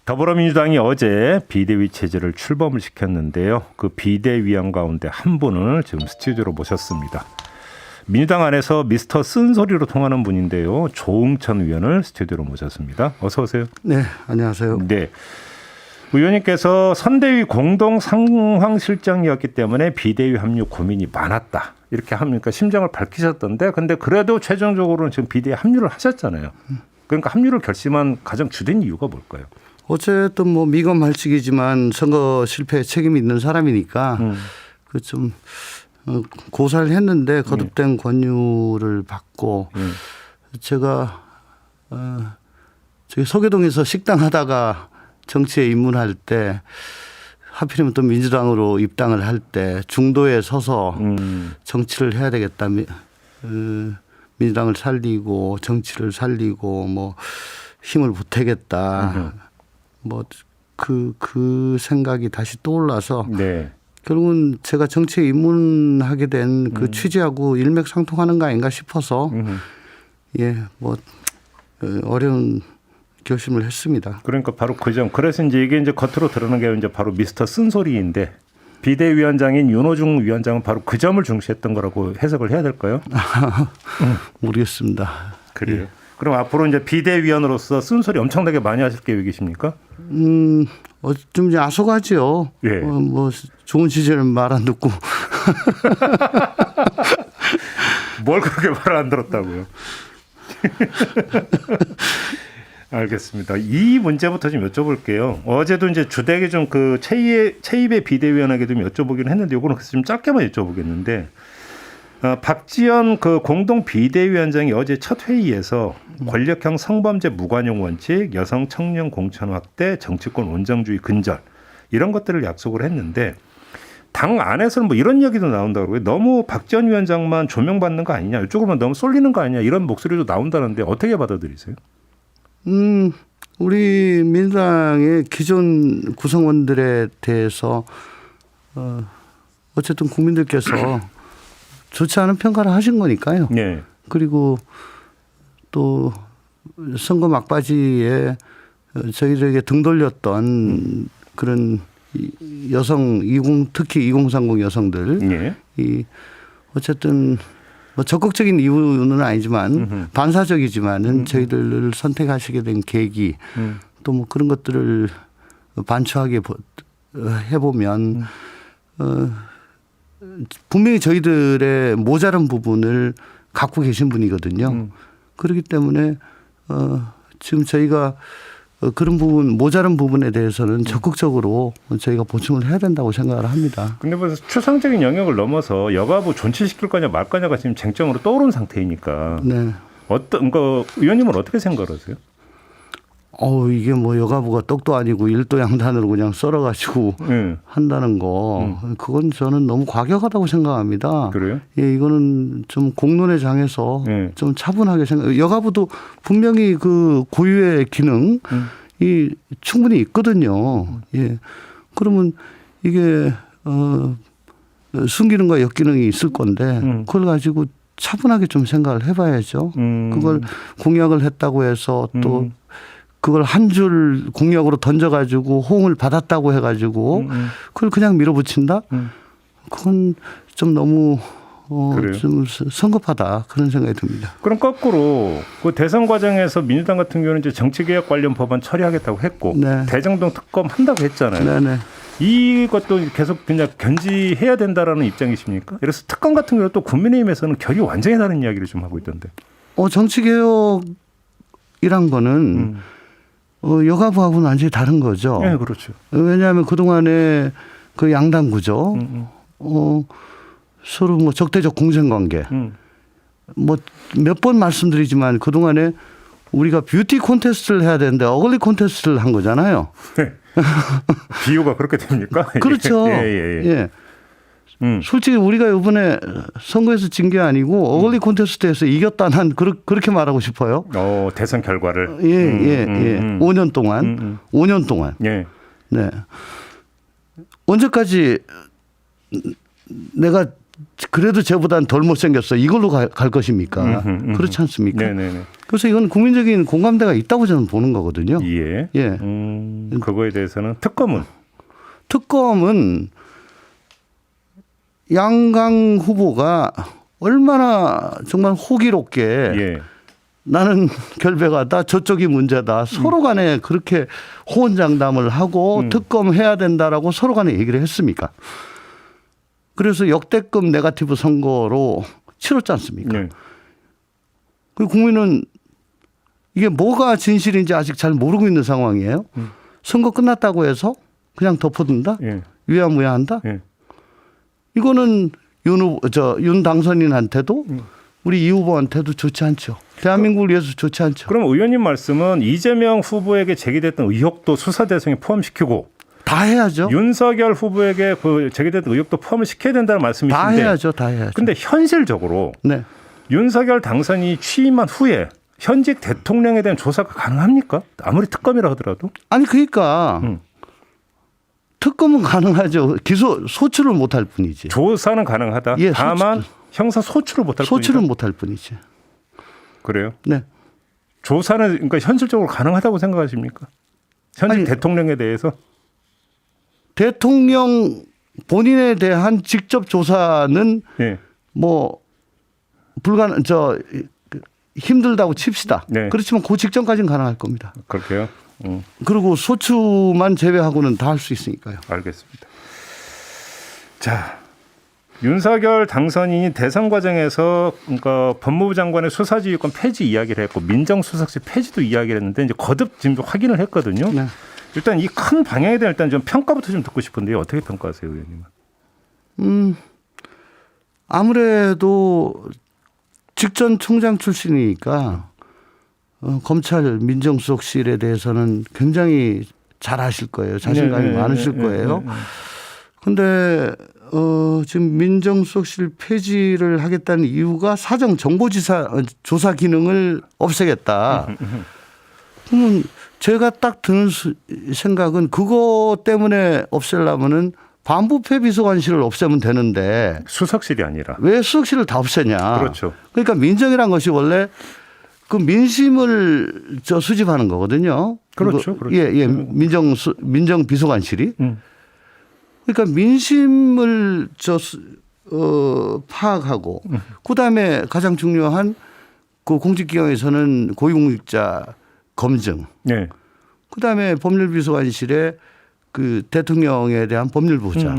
더불어민주당이 어제 비대위 체제를 출범을 시켰는데요. 그 비대위원 가운데 한 분을 지금 스튜디오로 모셨습니다. 민주당 안에서 미스터 쓴소리로 통하는 분인데요. 조응천 의원을 스튜디오로 모셨습니다. 어서 오세요. 네, 안녕하세요. 네. 의원님께서 선대위 공동 상황실장이었기 때문에 비대위 합류 고민이 많았다. 이렇게 합니까? 심정을 밝히셨던데, 근데 그래도 최종적으로는 지금 비대위 합류를 하셨잖아요. 그러니까 합류를 결심한 가장 주된 이유가 뭘까요? 어쨌든 뭐 미검할직이지만 선거 실패에 책임이 있는 사람이니까 그 좀 고사를 했는데 거듭된 권유를 받고 제가 저기 서교동에서 식당 하다가 정치에 입문할 때 하필이면 또 민주당으로 입당을 할 때 중도에 서서 정치를 해야 되겠다. 민주당을 살리고 정치를 살리고 뭐 힘을 보태겠다. 뭐 그 생각이 다시 떠올라서 네. 결국은 제가 정치에 입문하게 된 그 취지하고 일맥상통하는 거 아닌가 싶어서 예, 뭐 어려운 결심을 했습니다. 그러니까 바로 그 점. 그래서 이제 이게 이제 겉으로 드러난 게 이제 바로 미스터 쓴소리인데 비대위원장인 윤호중 위원장은 바로 그 점을 중시했던 거라고 해석을 해야 될까요? 모르겠습니다. 그래요. 예. 그럼 앞으로 이제 비대위원으로서 쓴소리 엄청나게 많이 하실 계획이십니까? 좀 이제 아소가지요. 예. 뭐 좋은 시절은 말 안 듣고. 뭘 그렇게 말을 안 들었다고요? 알겠습니다. 이 문제부터 좀 여쭤볼게요. 어제도 이제 주택에 좀 그 최입의 비대위원에게 좀 여쭤보긴 했는데 이거는 좀 짧게만 여쭤보겠는데 박지원 그 공동 비대위원장이 어제 첫 회의에서 권력형 성범죄 무관용 원칙, 여성 청년 공천 확대, 정치권 온정주의 근절 이런 것들을 약속을 했는데 당 안에서는 뭐 이런 이야기도 나온다고 해요. 너무 박지원 위원장만 조명받는 거 아니냐, 이쪽으로만 너무 쏠리는 거 아니냐 이런 목소리도 나온다는데 어떻게 받아들이세요? 우리 민주당의 기존 구성원들에 대해서 어쨌든 국민들께서 좋지 않은 평가를 하신 거니까요. 네. 그리고 또 선거 막바지에 저희들에게 등 돌렸던 그런 여성 특히 2030 여성들 네. 이 어쨌든 뭐 적극적인 이유는 아니지만 반사적이지만은 저희들을 선택하시게 된 계기 또 뭐 그런 것들을 반추하게 해보면 분명히 저희들의 모자란 부분을 갖고 계신 분이거든요. 그렇기 때문에 지금 저희가 그런 부분 모자란 부분에 대해서는 적극적으로 저희가 보충을 해야 된다고 생각을 합니다. 근데 뭐 추상적인 영역을 넘어서 여가부 존치시킬 거냐 말 거냐가 지금 쟁점으로 떠오른 상태이니까 네. 어떤 거 의원님은 어떻게 생각을 하세요? 이게 뭐 여가부가 떡도 아니고 일도 양단으로 그냥 썰어가지고 한다는 거 그건 저는 너무 과격하다고 생각합니다. 그래요? 예, 이거는 좀 공론의 장에서 좀 차분하게 여가부도 분명히 그 고유의 기능이 충분히 있거든요. 예, 그러면 이게 순기능과 역기능이 있을 건데 그걸 가지고 차분하게 좀 생각을 해봐야죠. 그걸 공약을 했다고 해서 또 그걸 한 줄 공약으로 던져가지고 호응을 받았다고 해가지고 그걸 그냥 밀어붙인다? 그건 좀 너무 좀 성급하다 그런 생각이 듭니다. 그럼 거꾸로 그 대선 과정에서 민주당 같은 경우는 이제 정치개혁 관련 법안 처리하겠다고 했고 네. 대정동 특검 한다고 했잖아요. 네네. 이것도 계속 그냥 견지해야 된다라는 입장이십니까? 그래서 특검 같은 경우 또 국민의힘에서는 결이 완전히 다른 이야기를 좀 하고 있던데. 정치개혁이란 거는 여가부하고는 완전히 다른 거죠. 네, 그렇죠. 왜냐하면 그동안에 그 양당 구조, 서로 뭐 적대적 공생 관계, 뭐 몇 번 말씀드리지만 그동안에 우리가 뷰티 콘테스트를 해야 되는데 어글리 콘테스트를 한 거잖아요. 네. 비유가 그렇게 됩니까? 그렇죠. 예. 솔직히 우리가 이번에 선거에서 진 게 아니고 어글리 콘테스트에서 이겼다 난 그렇게 말하고 싶어요. 대선 결과를. 예. 5년 동안. 5년 동안. 예. 네. 언제까지 내가 그래도 쟤보다는 덜 못생겼어. 이걸로 갈 것입니까? 그렇지 않습니까? 네네네. 그래서 이건 국민적인 공감대가 있다고 저는 보는 거거든요. 예. 예. 그거에 대해서는 특검은 양강 후보가 얼마나 정말 호기롭게 예. 나는 결백하다 저쪽이 문제다 서로 간에 그렇게 호언장담을 하고 특검해야 된다라고 서로 간에 얘기를 했습니까? 그래서 역대급 네거티브 선거로 치렀지 않습니까? 예. 그 국민은 이게 뭐가 진실인지 아직 잘 모르고 있는 상황이에요. 선거 끝났다고 해서 그냥 덮어둔다? 예. 유야무야한다? 예. 이거는 윤 당선인한테도 우리 이 후보한테도 좋지 않죠. 대한민국을 위해서 좋지 않죠. 그럼 의원님 말씀은 이재명 후보에게 제기됐던 의혹도 수사 대상에 포함시키고 다 해야죠. 윤석열 후보에게 그 제기됐던 의혹도 포함을 시켜야 된다는 말씀이신데 다 해야죠. 다 해야죠. 근데 현실적으로 네. 윤석열 당선인이 취임한 후에 현직 대통령에 대한 조사가 가능합니까? 아무리 특검이라 하더라도. 아니 그러니까 특검은 가능하죠. 기소 소추를 못할 뿐이지. 조사는 가능하다. 예, 다만 형사 소추를 못할 소추를 뿐이다. 못할 뿐이지. 그래요? 네. 조사는 그러니까 현실적으로 가능하다고 생각하십니까? 현직 아니, 대통령에 대해서? 대통령 본인에 대한 직접 조사는 예. 뭐 힘들다고 칩시다. 네. 그렇지만 그 직전까지는 가능할 겁니다. 그렇게요? 그리고 소추만 제외하고는 다 할 수 있으니까요. 알겠습니다. 자, 윤석열 당선인이 대선 과정에서 그러니까 법무부 장관의 수사지휘권 폐지 이야기를 했고 민정수석실 폐지도 이야기를 했는데 이제 거듭 지금 좀 확인을 했거든요. 네. 일단 이 큰 방향에 대한 일단 좀 평가부터 좀 듣고 싶은데요. 어떻게 평가하세요, 의원님은? 아무래도 직전 총장 출신이니까 검찰 민정수석실에 대해서는 굉장히 잘 아실 거예요. 자신감이 많으실 거예요. 그런데 지금 민정수석실 폐지를 하겠다는 이유가 사정 정보지사 조사 기능을 없애겠다. 그러면 제가 딱 드는 생각은 그거 때문에 없애려면은 반부패 비서관실을 없애면 되는데 수석실이 아니라. 왜 수석실을 다 없애냐. 그렇죠. 그러니까 민정이란 것이 원래 그 민심을 수집하는 거거든요. 그렇죠. 그렇죠. 예. 민정 비서관실이. 그러니까 민심을 파악하고 그다음에 가장 중요한 그 공직기관에서는 고위공직자 검증. 네. 그다음에 법률비서관실에 그 대통령에 대한 법률 보좌.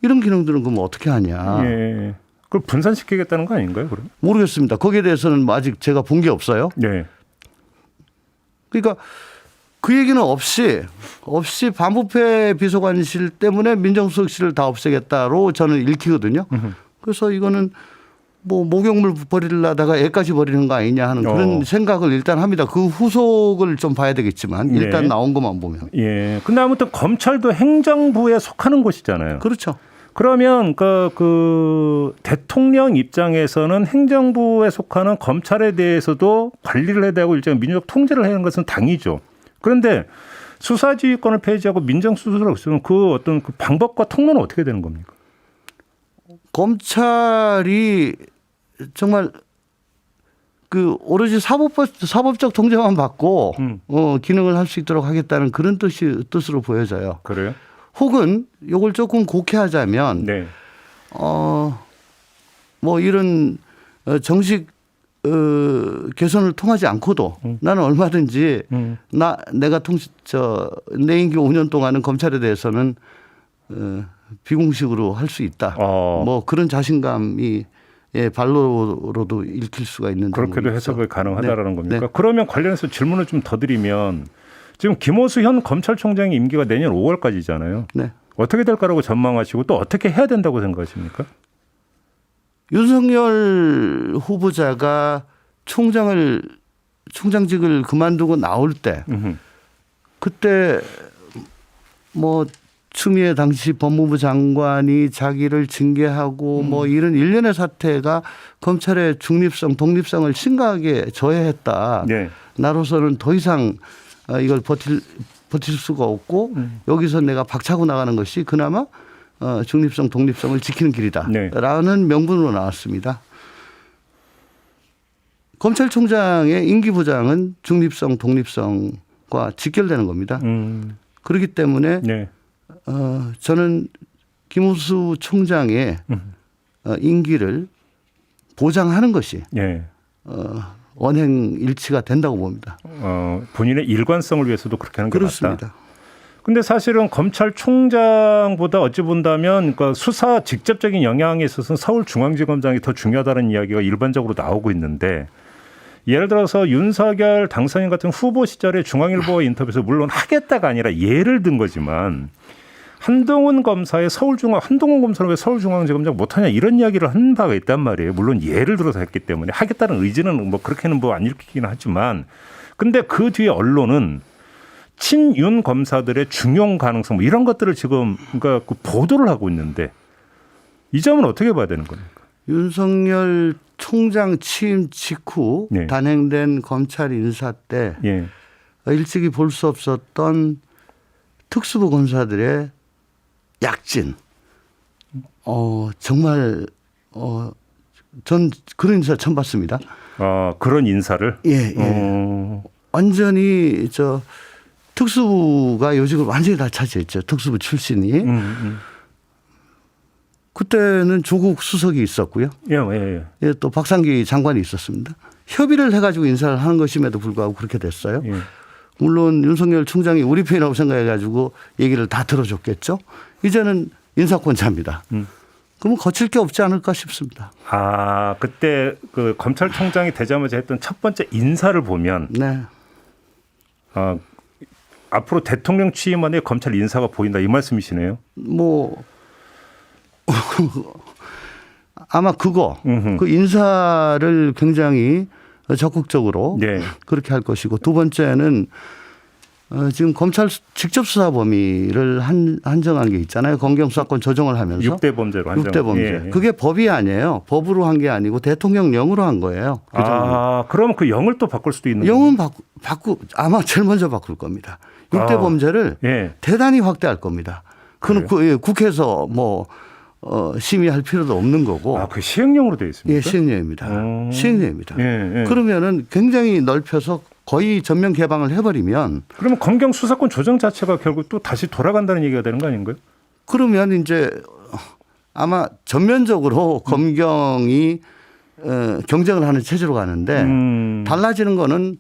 이런 기능들은 그럼 어떻게 하냐. 예. 그걸 분산시키겠다는 거 아닌가요, 그럼? 모르겠습니다. 거기에 대해서는 아직 제가 본 게 없어요. 네. 그러니까 그 얘기는 없이 반부패 비서관실 때문에 민정수석실을 다 없애겠다로 저는 읽히거든요. 그래서 이거는 뭐 목욕물 버리려다가 애까지 버리는 거 아니냐 하는 그런 생각을 일단 합니다. 그 후속을 좀 봐야 되겠지만 일단 나온 것만 보면. 예. 근데 아무튼 검찰도 행정부에 속하는 곳이잖아요. 그렇죠. 그러면 그 대통령 입장에서는 행정부에 속하는 검찰에 대해서도 관리를 해야 되고 일종의 민주적 통제를 해야 하는 것은 당이죠. 그런데 수사지휘권을 폐지하고 민정수석을 없으면 그 어떤 그 방법과 통로는 어떻게 되는 겁니까? 검찰이 정말 그 오로지 사법적 통제만 받고 기능을 할 수 있도록 하겠다는 그런 뜻으로 보여져요. 그래요? 혹은 이걸 조금 곡해하자면 네. 뭐 이런 정식 개선을 통하지 않고도 나는 얼마든지 내가 내 임기 5년 동안은 검찰에 대해서는 비공식으로 할 수 있다. 뭐 그런 자신감이 발로로도 읽힐 수가 있는 그렇게도 해석이 가능하다라는 겁니까? 네. 그러면 관련해서 질문을 좀 더 드리면 지금 김호수 현 검찰총장의 임기가 내년 5월까지잖아요. 네. 어떻게 될 거라고 전망하시고 또 어떻게 해야 된다고 생각하십니까? 윤석열 후보자가 총장직을 그만두고 나올 때 그때 뭐 추미애 당시 법무부 장관이 자기를 징계하고 뭐 이런 일련의 사태가 검찰의 중립성, 독립성을 심각하게 저해했다. 네. 나로서는 더 이상 이걸 버틸 수가 없고 여기서 내가 박차고 나가는 것이 그나마 중립성, 독립성을 지키는 길이다라는 명분으로 나왔습니다. 검찰총장의 임기 보장은 중립성, 독립성과 직결되는 겁니다. 그렇기 때문에 네. 저는 김우수 총장의 임기를 보장하는 것이 예. 언행 일치가 된다고 봅니다. 본인의 일관성을 위해서도 그렇게 하는 게 그렇습니다. 맞다. 근데 사실은 검찰총장보다 어찌 본다면 그러니까 수사 직접적인 영향에 있어서는 서울중앙지검장이 더 중요하다는 이야기가 일반적으로 나오고 있는데 예를 들어서 윤석열 당선인 같은 후보 시절에 중앙일보 인터뷰에서 물론 하겠다가 아니라 예를 든 거지만 한동훈 검사의 한동훈 검사는 왜 서울중앙지검장 못하냐 이런 이야기를 한 바가 있단 말이에요. 물론 예를 들어서 했기 때문에 하겠다는 의지는 뭐 그렇게는 뭐 안 일으키긴 하지만 근데 그 뒤에 언론은 친윤 검사들의 중용 가능성 뭐 이런 것들을 지금 그러니까 그 보도를 하고 있는데 이 점은 어떻게 봐야 되는 겁니까? 윤석열 총장 취임 직후 네. 단행된 검찰 인사 때 예. 일찍이 볼 수 없었던 특수부 검사들의 약진. 정말 전 그런 인사 처음 봤습니다. 그런 인사를. 예. 완전히 특수부가 요직을 완전히 다 차지했죠. 특수부 출신이. 그때는 조국 수석이 있었고요. 예, 또 박상기 장관이 있었습니다. 협의를 해가지고 인사를 하는 것임에도 불구하고 그렇게 됐어요. 예. 물론 윤석열 총장이 우리 편이라고 생각해가지고 얘기를 다 들어줬겠죠. 이제는 인사권자입니다. 그러면 거칠 게 없지 않을까 싶습니다. 그때 그 검찰총장이 되자마자 했던 첫 번째 인사를 보면 네. 앞으로 대통령 취임 안에 검찰 인사가 보인다 이 말씀이시네요. 아마 그 인사를 굉장히 적극적으로 네. 그렇게 할 것이고 두 번째는 지금 검찰 직접 수사 범위를 한정한 게 있잖아요. 검경수사권 조정을 하면서 6대 범죄로 한정. 6대 범죄. 예. 그게 법이 아니에요. 법으로 한 게 아니고 대통령령으로 한 거예요. 그러면 그 영을 또 바꿀 수도 있는 거예요? 영은 아마 제일 먼저 바꿀 겁니다. 6대 범죄를 예. 대단히 확대할 겁니다. 그는 국회에서 심의할 필요도 없는 거고. 그 시행령으로 되어 있습니까? 예, 시행령입니다. 시행령입니다. 예. 그러면은 굉장히 넓혀서 거의 전면 개방을 해버리면. 그러면 검경 수사권 조정 자체가 결국 또 다시 돌아간다는 얘기가 되는 거 아닌가요? 그러면 이제 아마 전면적으로 검경이 경쟁을 하는 체제로 가는데 달라지는 거는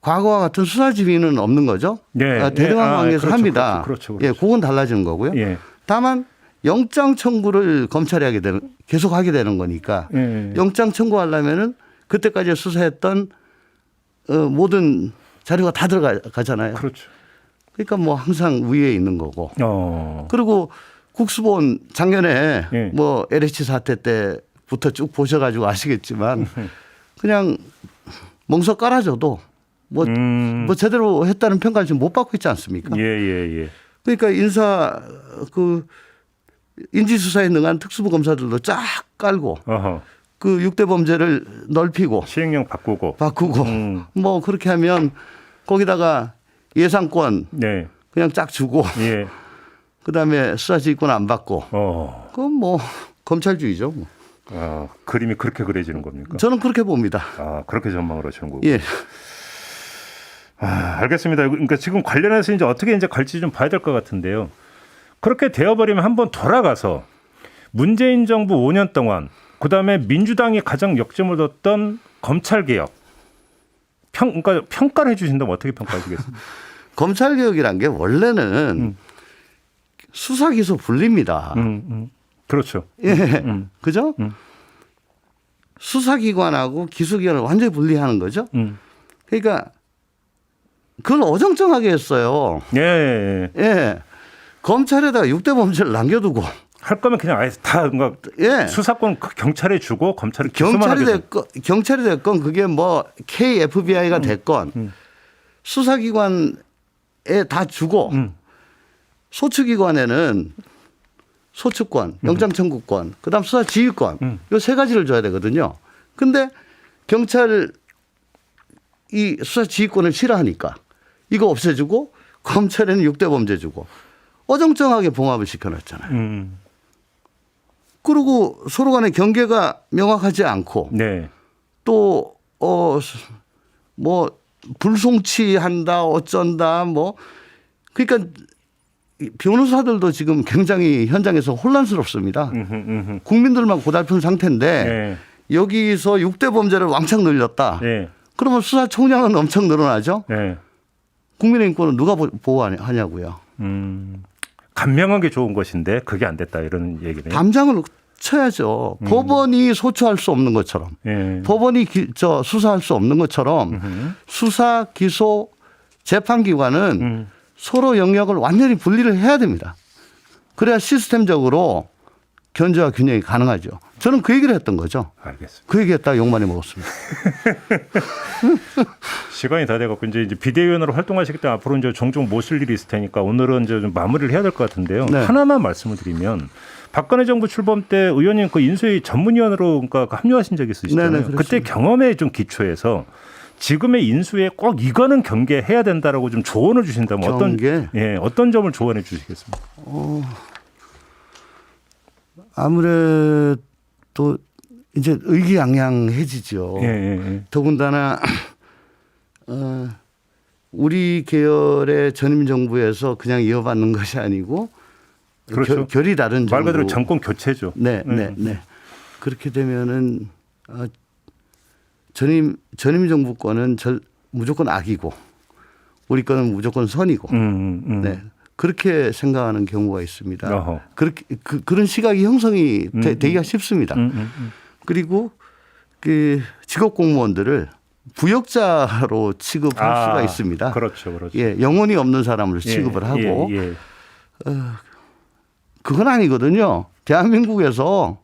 과거와 같은 수사 지휘는 없는 거죠. 예. 대등한 관계에서 합니다. 그렇죠. 예, 그건 달라지는 거고요. 예. 다만 영장 청구를 검찰이 계속 하게 되는 거니까 영장 청구하려면은 그때까지 수사했던 모든 자료가 다 들어가잖아요. 그렇죠. 그러니까 뭐 항상 위에 있는 거고. 그리고 국수본 작년에 LH 사태 때부터 쭉 보셔가지고 아시겠지만 그냥 멍석 깔아줘도 뭐 제대로 했다는 평가를 지금 못 받고 있지 않습니까? 예. 그러니까 인지수사에 능한 특수부 검사들도 쫙 깔고 그 6대 범죄를 넓히고 시행령 바꾸고 뭐 그렇게 하면 거기다가 예산권 그냥 쫙 주고 그다음에 수사지휘권 안 받고 그건 뭐 검찰주의죠. 뭐. 그림이 그렇게 그려지는 겁니까? 저는 그렇게 봅니다. 그렇게 전망을 하시는 거고. 예. 알겠습니다. 그러니까 지금 관련해서 이제 어떻게 갈지 좀 봐야 될 것 같은데요. 그렇게 되어버리면 한번 돌아가서 문재인 정부 5년 동안 그다음에 민주당이 가장 역점을 뒀던 검찰 개혁 그러니까 평가를 해주신다면 어떻게 평가하시겠습니까? 검찰 개혁이란 게 원래는 수사 기소 분리입니다. 그렇죠. 예, 그죠? 수사기관하고 기소기관을 완전히 분리하는 거죠. 그러니까 그걸 어정쩡하게 했어요. 예. 검찰에다가 6대 범죄를 남겨두고 할 거면 그냥 아예 다 수사권 경찰에 주고 검찰이 경찰이 됐건 그게 뭐 KFBI가 됐건 수사기관에 다 주고 소추기관에는 소추권, 영장청구권, 그다음 수사지휘권 이 세 가지를 줘야 되거든요. 근데 경찰 이 수사지휘권을 싫어하니까 이거 없애주고 검찰에는 6대 범죄 주고 어정쩡하게 봉합을 시켜놨잖아요. 그리고 서로 간의 경계가 명확하지 않고 또 뭐 불송치한다 어쩐다 뭐 그러니까 변호사들도 지금 굉장히 현장에서 혼란스럽습니다. 국민들만 고달픈 상태인데 네. 여기서 6대 범죄를 왕창 늘렸다. 네. 그러면 수사총량은 엄청 늘어나죠. 네. 국민의 인권은 누가 보호하냐고요. 간명하게 좋은 것인데 그게 안 됐다 이런 얘기네요. 담장을 쳐야죠. 법원이 소추할 수 없는 것처럼, 예. 법원이 수사할 수 없는 것처럼 수사, 기소, 재판기관은 서로 영역을 완전히 분리를 해야 됩니다. 그래야 시스템적으로 견제와 균형이 가능하죠. 저는 그 얘기를 했던 거죠. 알겠습니다. 그 얘기했다가 욕 많이 먹었습니다. 시간이 다 돼갖고 이제 비대위원으로 활동하시기 때문에 앞으로 이제 종종 못 쓸 일이 있을 테니까 오늘은 이제 좀 마무리를 해야 될 것 같은데요. 네. 하나만 말씀을 드리면 박근혜 정부 출범 때 의원님 그 인수위 전문위원으로 그러니까 합류하신 적이 있으시잖아요. 네네, 그때 그렇습니다. 경험에 좀 기초해서 지금의 인수에 꼭 이거는 경계해야 된다라고 좀 조언을 주신다면 어떤 점을 조언해 주시겠습니까? 아무래도 이제 의기양양해지죠. 예. 더군다나 우리 계열의 전임 정부에서 그냥 이어받는 것이 아니고 그렇죠. 결이 다른 정부. 말 그대로 정권 교체죠. 네. 그렇게 되면은 전임 정부 거는 무조건 악이고 우리 거는 무조건 선이고. 네. 그렇게 생각하는 경우가 있습니다. 그렇게 그런 시각이 형성이 되기가 쉽습니다. 그리고 그 직업 공무원들을 부역자로 취급할 수가 있습니다. 그렇죠. 예, 영혼이 없는 사람을 취급을 하고 그건 아니거든요. 대한민국에서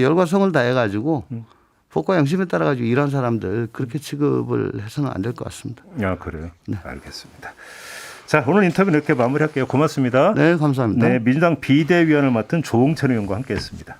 열과 성을 다해 가지고 법과 양심에 따라 가지고 일한 사람들 그렇게 취급을 해서는 안 될 것 같습니다. 그래요. 네. 알겠습니다. 자, 오늘 인터뷰 이렇게 마무리할게요. 고맙습니다. 네, 감사합니다. 네, 민주당 비대위원을 맡은 조홍천 의원과 함께했습니다.